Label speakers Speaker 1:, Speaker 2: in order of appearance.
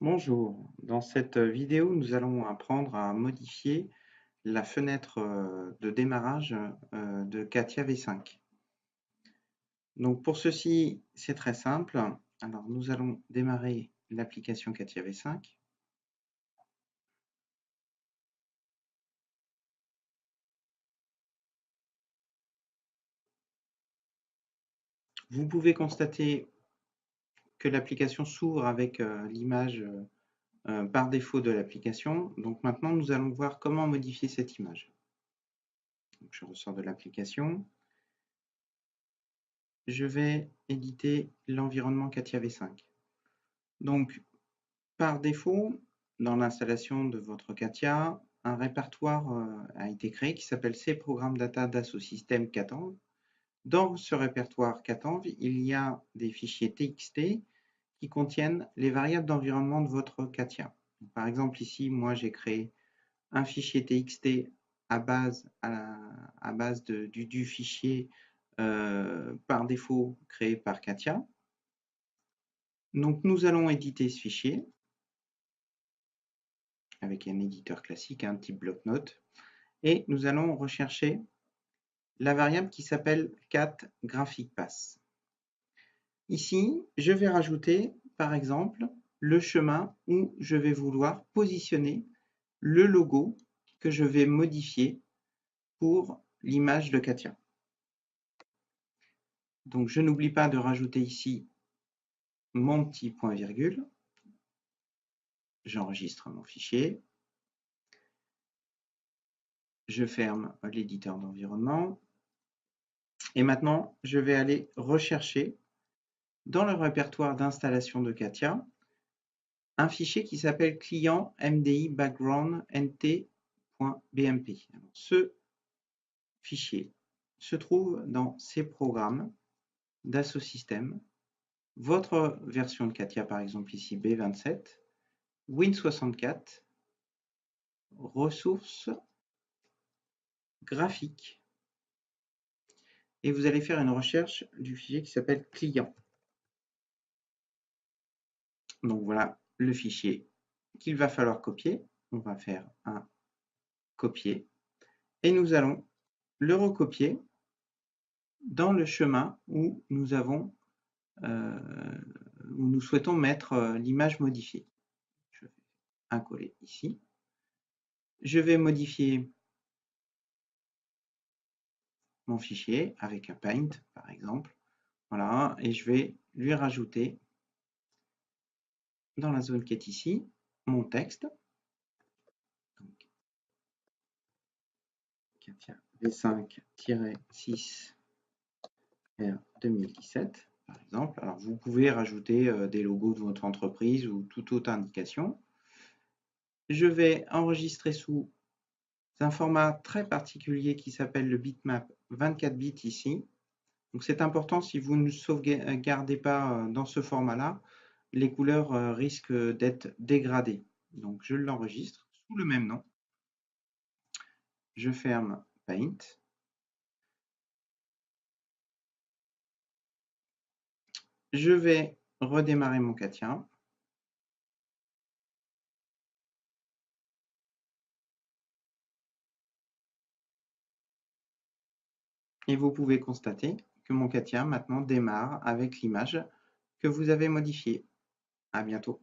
Speaker 1: Bonjour, dans cette vidéo, nous allons apprendre à modifier la fenêtre de démarrage de CATIA V5. Donc pour ceci, c'est très simple. Alors nous allons démarrer l'application CATIA V5. Vous pouvez constater que l'application s'ouvre avec l'image par défaut de l'application. Donc maintenant, nous allons voir comment modifier cette image. Donc, je ressors de l'application. Je vais éditer l'environnement CATIA V5. Donc, par défaut, dans l'installation de votre CATIA, un répertoire a été créé qui s'appelle C Programme Data Dassault Systèmes CATENV. Dans ce répertoire CATENV, il y a des fichiers TXT qui contiennent les variables d'environnement de votre CATIA. Par exemple, ici, moi, j'ai créé un fichier TXT à base du fichier par défaut créé par CATIA. Donc, nous allons éditer ce fichier avec un éditeur classique, un type bloc-notes, et nous allons rechercher la variable qui s'appelle cat_graphic_path. Ici, je vais rajouter, par exemple, le chemin où je vais vouloir positionner le logo que je vais modifier pour l'image de CATIA. Donc, je n'oublie pas de rajouter ici mon petit point virgule. J'enregistre mon fichier. Je ferme l'éditeur d'environnement. Et maintenant, je vais aller rechercher dans le répertoire d'installation de CATIA un fichier qui s'appelle client mdi background nt.bmp. Ce fichier se trouve dans ces programmes Dassault Systèmes, votre version de CATIA par exemple ici B27, Win64, ressources graphiques. Et vous allez faire une recherche du fichier qui s'appelle client. Donc voilà le fichier qu'il va falloir copier. On va faire un copier et nous allons le recopier dans le chemin où nous avons où nous souhaitons mettre l'image modifiée. Je fais un coller ici. Je vais modifier mon fichier avec un paint par exemple. Voilà, et je vais lui rajouter dans la zone qui est ici mon texte. Donc, CATIA V5-6 R 2017 par exemple. Alors vous pouvez rajouter des logos de votre entreprise ou toute autre indication. Je vais enregistrer sous un format très particulier qui s'appelle le bitmap 24 bits ici. Donc c'est important, si vous ne sauvegardez pas dans ce format-là, les couleurs risquent d'être dégradées. Donc je l'enregistre sous le même nom. Je ferme Paint. Je vais redémarrer mon CATIA. Et vous pouvez constater que mon CATIA maintenant démarre avec l'image que vous avez modifiée. À bientôt.